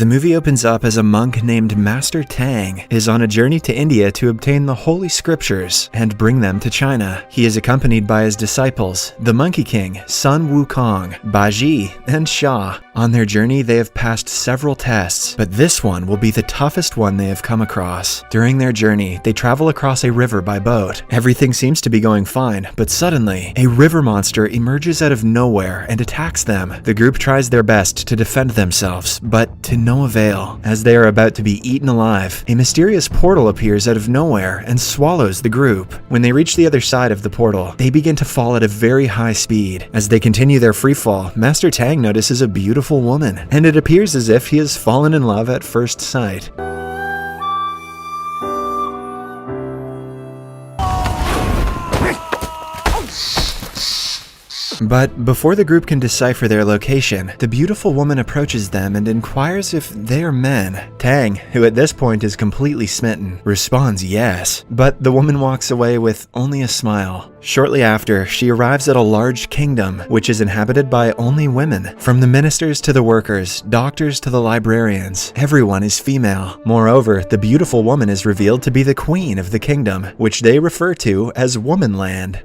The movie opens up as a monk named Master Tang is on a journey to India to obtain the Holy Scriptures and bring them to China. He is accompanied by his disciples, the Monkey King, Sun Wukong, Baji, and Sha. On their journey, they have passed several tests, but this one will be the toughest one they have come across. During their journey, they travel across a river by boat. Everything seems to be going fine, but suddenly, a river monster emerges out of nowhere and attacks them. The group tries their best to defend themselves, but to no avail. As they are about to be eaten alive, a mysterious portal appears out of nowhere and swallows the group. When they reach the other side of the portal, they begin to fall at a very high speed. As they continue their free fall, Master Tang notices a beautiful woman, and it appears as if he has fallen in love at first sight. But before the group can decipher their location, the beautiful woman approaches them and inquires if they are men. Tang, who at this point is completely smitten, responds yes, but the woman walks away with only a smile. Shortly after, she arrives at a large kingdom, which is inhabited by only women. From the ministers to the workers, doctors to the librarians, everyone is female. Moreover, the beautiful woman is revealed to be the queen of the kingdom, which they refer to as Womanland.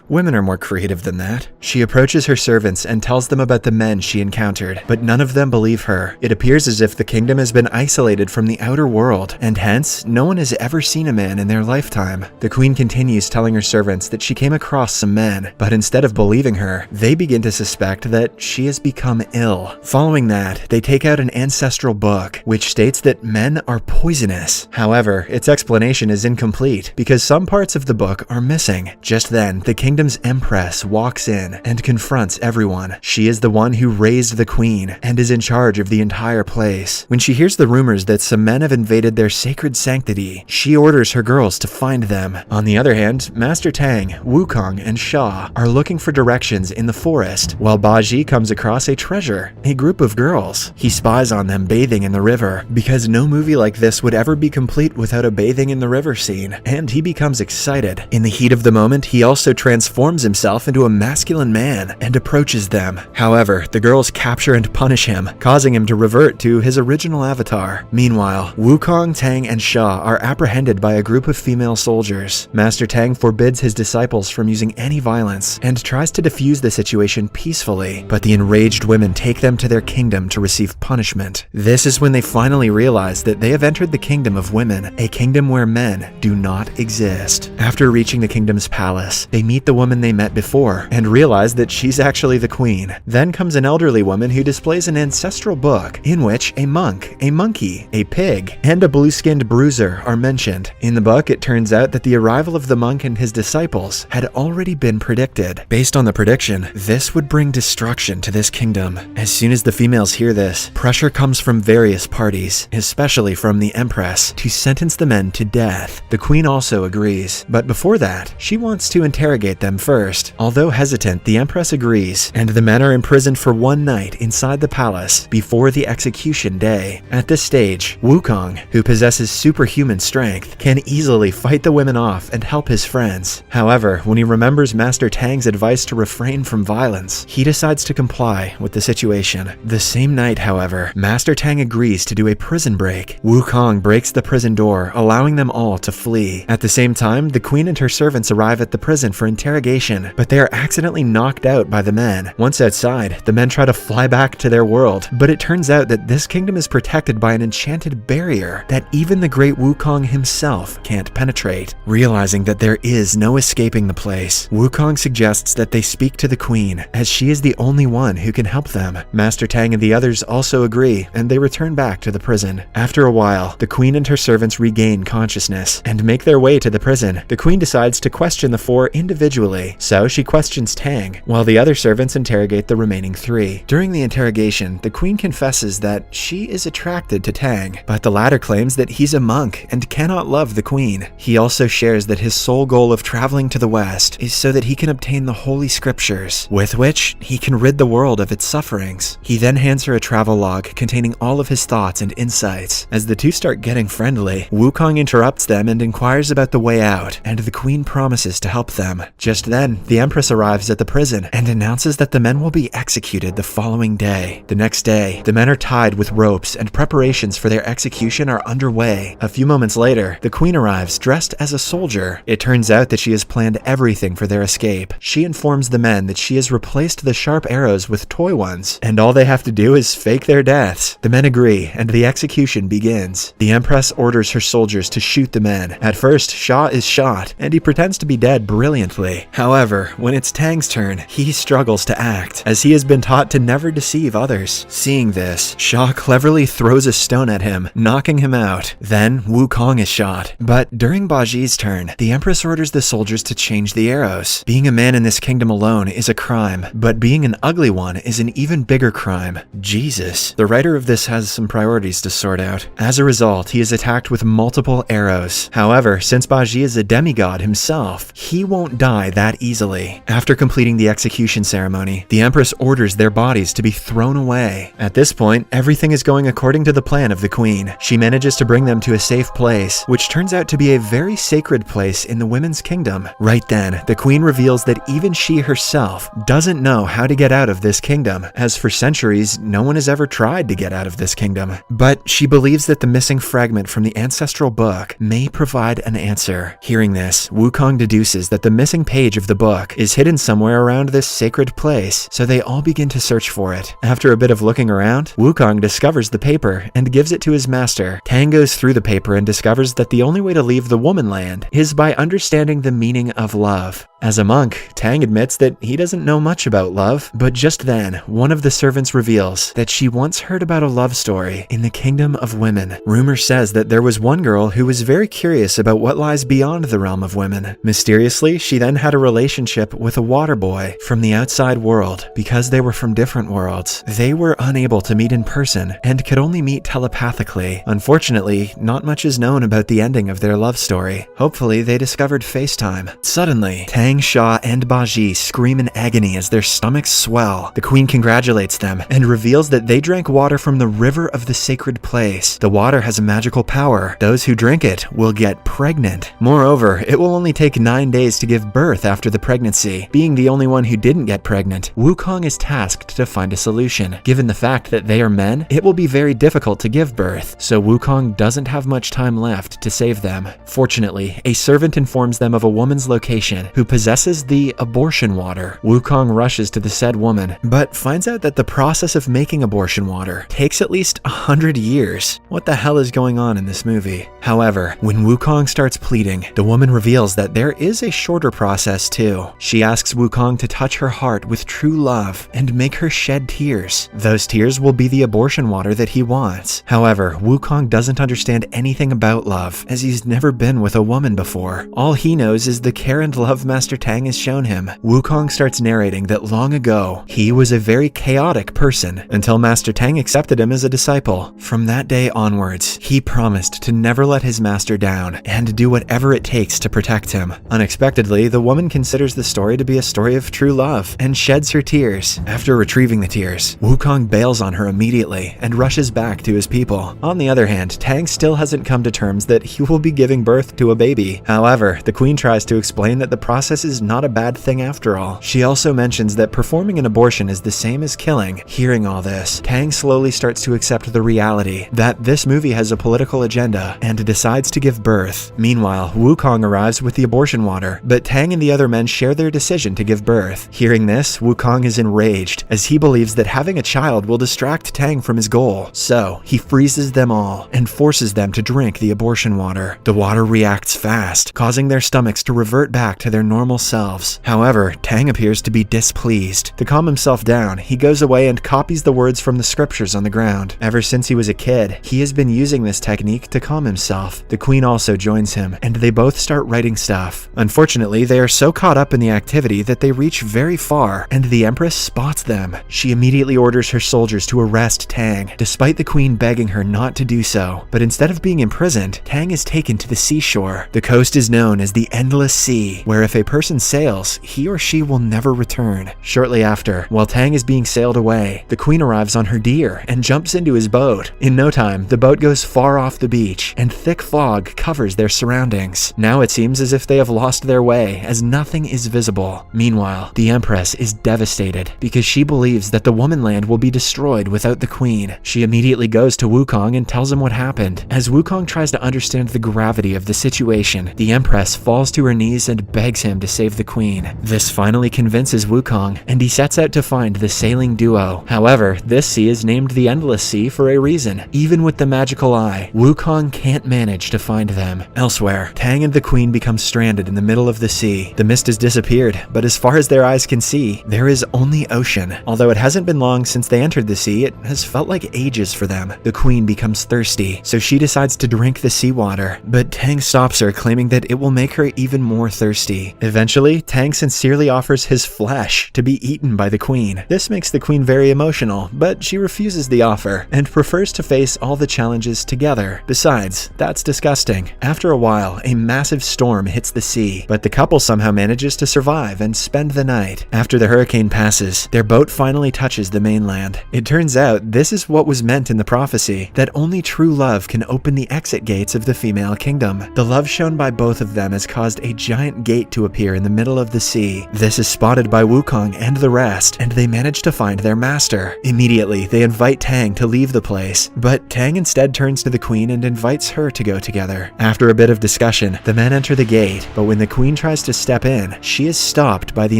Women are more creative than that. She approaches her servants and tells them about the men she encountered, but none of them believe her. It appears as if the kingdom has been isolated from the outer world, and hence, no one has ever seen a man in their lifetime. The queen continues telling her servants that she came across some men, but instead of believing her, they begin to suspect that she has become ill. Following that, they take out an ancestral book, which states that men are poisonous. However, its explanation is incomplete, because some parts of the book are missing. Just then, the kingdom's empress walks in and confronts everyone. She is the one who raised the queen and is in charge of the entire place. When she hears the rumors that some men have invaded their sacred sanctity, she orders her girls to find them. On the other hand, Master Tang, Wukong, and Sha are looking for directions in the forest, while Baji comes across a treasure, a group of girls. He spies on them bathing in the river, because no movie like this would ever be complete without a bathing in the river scene, and he becomes excited. In the heat of the moment, he also transforms himself into a masculine man and approaches them. However, the girls capture and punish him, causing him to revert to his original avatar. Meanwhile, Wukong, Tang, and Sha are apprehended by a group of female soldiers. Master Tang forbids his disciples from using any violence and tries to defuse the situation peacefully, but the enraged women take them to their kingdom to receive punishment. This is when they finally realize that they have entered the kingdom of women, a kingdom where men do not exist. After reaching the kingdom's palace, they meet the woman they met before and realize that she's actually the queen. Then comes an elderly woman who displays an ancestral book in which a monk, a monkey, a pig, and a blue-skinned bruiser are mentioned. In the book, it turns out that the arrival of the monk and his disciples had already been predicted. Based on the prediction, this would bring destruction to this kingdom. As soon as the females hear this, pressure comes from various parties, especially from the empress, to sentence the men to death. The queen also agrees, but before that, she wants to interrogate them first. Although hesitant, the empress agrees, and the men are imprisoned for one night inside the palace before the execution day. At this stage, Wukong, who possesses superhuman strength, can easily fight the women off and help his friends. However, when he remembers Master Tang's advice to refrain from violence, he decides to comply with the situation. The same night, however, Master Tang agrees to do a prison break. Wukong breaks the prison door, allowing them all to flee. At the same time, the queen and her servants arrive at the prison for interrogation, but they are accidentally knocked out by the men. Once outside, the men try to fly back to their world, but it turns out that this kingdom is protected by an enchanted barrier that even the great Wukong himself can't penetrate. Realizing that there is no escaping the place, Wukong suggests that they speak to the queen, as she is the only one who can help them. Master Tang and the others also agree, and they return back to the prison. After a while, the queen and her servants regain consciousness and make their way to the prison. The queen decides to question the four individually, so she questions Tang, while the other servants interrogate the remaining three. During the interrogation, the queen confesses that she is attracted to Tang, but the latter claims that he's a monk and cannot love the queen. He also shares that his sole goal of traveling to the west is so that he can obtain the Holy Scriptures, with which he can rid the world of its sufferings. He then hands her a travel log containing all of his thoughts and insights. As the two start getting friendly, Wukong interrupts them and inquires about the way out, and the queen promises to help them. them. Just then, the Empress arrives at the prison and announces that the men will be executed the following day. The next day, the men are tied with ropes and preparations for their execution are underway. A few moments later, the queen arrives dressed as a soldier. It turns out that she has planned everything for their escape. She informs the men that she has replaced the sharp arrows with toy ones, and all they have to do is fake their deaths. The men agree, and the execution begins. The Empress orders her soldiers to shoot the men. At first, Shaw is shot, and he pretends to be dead brilliantly. However, when it's Tang's turn, he struggles to act, as he has been taught to never deceive others. Seeing this, Shaw cleverly throws a stone at him, knocking him out. Then, Wukong is shot. But during Baji's turn, the Empress orders the soldiers to change the arrows. Being a man in this kingdom alone is a crime, but being an ugly one is an even bigger crime. Jesus. The writer of this has some priorities to sort out. As a result, he is attacked with multiple arrows. However, since Baji is a demigod himself, he won't die that easily. After completing the execution ceremony, the Empress orders their bodies to be thrown away. At this point, everything is going according to the plan of the queen. She manages to bring them to a safe place, which turns out to be a very sacred place in the women's kingdom. Right then, the queen reveals that even she herself doesn't know how to get out of this kingdom, as for centuries, no one has ever tried to get out of this kingdom. But she believes that the missing fragment from the ancestral book may provide an answer. Hearing this, Wukong deduces that the missing page of the book is hidden somewhere around this sacred place, so they all begin to search for it. After a bit of looking around, Wukong discovers the paper and gives it to his master. Tang goes through the paper and discovers that the only way to leave the woman land is by understanding the meaning of love. As a monk, Tang admits that he doesn't know much about love, but just then, one of the servants reveals that she once heard about a love story in the kingdom of women. Rumor says that there was one girl who was very curious about what lies beyond the realm of women. Mysteriously, she then had a relationship with a water boy from the outside world. Because they were from different worlds, they were unable to meet in person and could only meet telepathically. Unfortunately, not much is known about the ending of their love story. Hopefully, they discovered FaceTime. Suddenly, Tang, Shaw, and Baji scream in agony as their stomachs swell. The queen congratulates them and reveals that they drank water from the river of the sacred place. The water has a magical power. Those who drink it will get pregnant. Moreover, it will only take 9 days to give birth after the pregnancy. Being the only one who didn't get pregnant, Wukong is tasked to find a solution. Given the fact that they are men, it will be very difficult to give birth, so Wukong doesn't have much time left to save them. Fortunately, a servant informs them of a woman's location who possesses the abortion water. Wukong rushes to the said woman, but finds out that the process of making abortion water takes at least 100 years. What the hell is going on in this movie? However, when Wukong starts pleading, the woman reveals that there is a shorter process too. She asks Wukong to touch her heart with true love and make her shed tears. Those tears will be the abortion water that he wants. However, Wukong doesn't understand anything about love, as he's never been with a woman before. All he knows is the care and love Master Tang has shown him. Wukong starts narrating that long ago, he was a very chaotic person until Master Tang accepted him as a disciple. From that day onwards, he promised to never let his master down and do whatever it takes to protect him. Unexpectedly, the woman considers the story to be a story of true love and sheds her tears. After retrieving the tears, Wukong bails on her immediately and rushes back to his people. On the other hand, Tang still hasn't come to terms that he will be giving birth to a baby. However, the queen tries to explain that the process is not a bad thing after all. She also mentions that performing an abortion is the same as killing. Hearing all this, Tang slowly starts to accept the reality that this movie has a political agenda and decides to give birth. Meanwhile, Wukong arrives with the abortion water, but Tang and the other men share their decision to give birth. Hearing this, Wukong is enraged, as he believes that having a child will distract Tang from his goal. So, he freezes them all and forces them to drink the abortion water. The water reacts fast, causing their stomachs to revert back to their normal selves. However, Tang appears to be displeased. To calm himself down, he goes away and copies the words from the scriptures on the ground. Ever since he was a kid, he has been using this technique to calm himself. The queen also joins him, and they both start writing stuff. Unfortunately, they are so caught up in the activity that they reach very far, and the Empress spots them. She immediately orders her soldiers to arrest Tang, despite the queen begging her not to do so. But instead of being imprisoned, Tang is taken to the seashore. The coast is known as the Endless Sea, where if a person sails, he or she will never return. Shortly after, while Tang is being sailed away, the queen arrives on her deer and jumps into his boat. In no time, the boat goes far off the beach, and thick fog covers their surroundings. Now it seems as if they have lost their way away as nothing is visible. Meanwhile, the Empress is devastated because she believes that the Womanland will be destroyed without the Queen. She immediately goes to Wukong and tells him what happened. As Wukong tries to understand the gravity of the situation, the Empress falls to her knees and begs him to save the Queen. This finally convinces Wukong, and he sets out to find the sailing duo. However, this sea is named the Endless Sea for a reason. Even with the magical eye, Wukong can't manage to find them. Elsewhere, Tang and the Queen become stranded in the middle of the sea. The mist has disappeared, but as far as their eyes can see, there is only ocean. Although it hasn't been long since they entered the sea, it has felt like ages for them. The Queen becomes thirsty, so she decides to drink the seawater, but Tang stops her, claiming that it will make her even more thirsty. Eventually, Tang sincerely offers his flesh to be eaten by the Queen. This makes the Queen very emotional, but she refuses the offer and prefers to face all the challenges together. Besides, that's disgusting. After a while, a massive storm hits the sea, but the couple somehow manages to survive and spend the night. After the hurricane passes, their boat finally touches the mainland. It turns out this is what was meant in the prophecy, that only true love can open the exit gates of the female kingdom. The love shown by both of them has caused a giant gate to appear in the middle of the sea. This is spotted by Wukong and the rest, and they manage to find their master. Immediately, they invite Tang to leave the place, but Tang instead turns to the Queen and invites her to go together. After a bit of discussion, the men enter the gate, but when the Queen tries to step in, she is stopped by the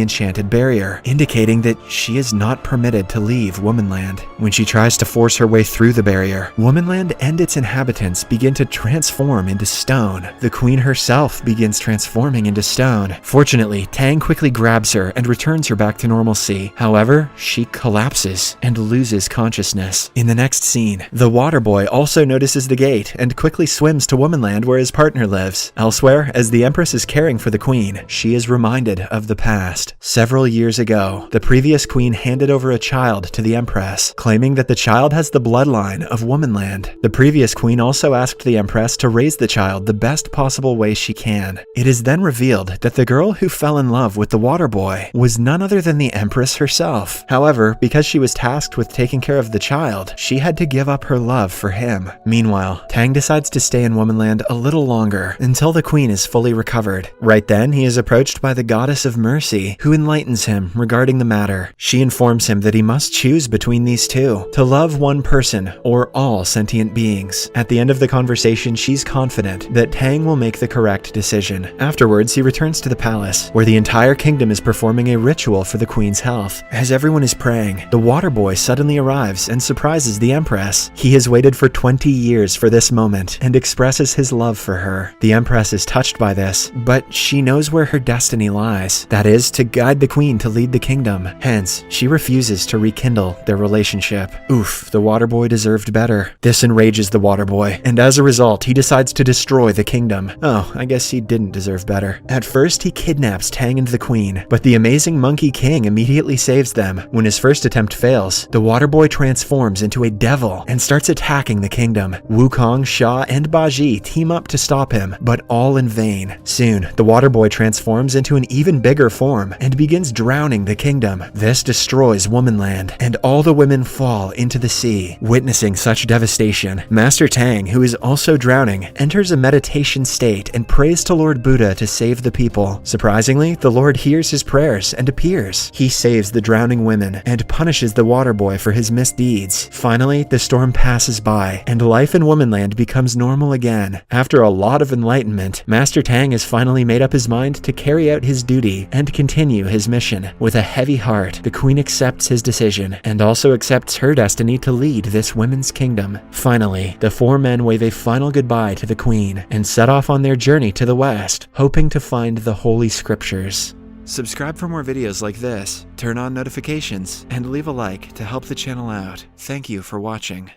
enchanted barrier, indicating that she is not permitted to leave Womanland. When she tries to force her way through the barrier, Womanland and its inhabitants begin to transform into stone. The Queen herself begins transforming into stone. Fortunately, Tang quickly grabs her and returns her back to normalcy. However, she collapses and loses consciousness. In the next scene, the water boy also notices the gate and quickly swims to Womanland where his partner lives. Elsewhere, as the Empress is caring for the Queen, she is reminded of the past. Several years ago, the previous Queen handed over a child to the Empress, claiming that the child has the bloodline of Womanland. The previous Queen also asked the Empress to raise the child the best possible way she can. It is then revealed that the girl who fell in love with the water boy was none other than the Empress herself. However, because she was tasked with taking care of the child, she had to give up her love for him. Meanwhile, Tang decides to stay in Womanland a little longer until the Queen is fully recovered. Right then, he is approached by the Goddess of Mercy, who enlightens him regarding the matter. She informs him that he must choose between these two, to love one person or all sentient beings. At the end of the conversation, she's confident that Tang will make the correct decision. Afterwards, he returns to the palace, where the entire kingdom is performing a ritual for the Queen's health. As everyone is praying, the water boy suddenly arrives and surprises the Empress. He has waited for 20 years for this moment and expresses his love for her. The Empress is touched by this, but she knows where her destiny lies. That is, to guide the Queen to lead the kingdom. Hence, she refuses to rekindle their relationship. Oof, the water boy deserved better. This enrages the water boy, and as a result, he decides to destroy the kingdom. Oh, I guess he didn't deserve better. At first, he kidnaps Tang and the Queen, but the amazing Monkey King immediately saves them. When his first attempt fails, the water boy transforms into a devil and starts attacking the kingdom. Wukong, Sha, and Baji team up to stop him, but all in vain. Soon, the water boy transforms into an even bigger form and begins drowning the kingdom. This destroys Womanland, and all the women fall into the sea. Witnessing such devastation, Master Tang, who is also drowning, enters a meditation state and prays to Lord Buddha to save the people. Surprisingly, the Lord hears his prayers and appears. He saves the drowning women and punishes the water boy for his misdeeds. Finally, the storm passes by, and life in Womanland becomes normal again. After a lot of enlightenment, Master Tang has finally made up his mind to carry out his duty and continue his mission. With a heavy heart, the Queen accepts his decision and also accepts her destiny to lead this women's kingdom. Finally, the four men wave a final goodbye to the Queen and set off on their journey to the west, hoping to find the Holy Scriptures. Subscribe for more videos like this, turn on notifications, and leave a like to help the channel out. Thank you for watching.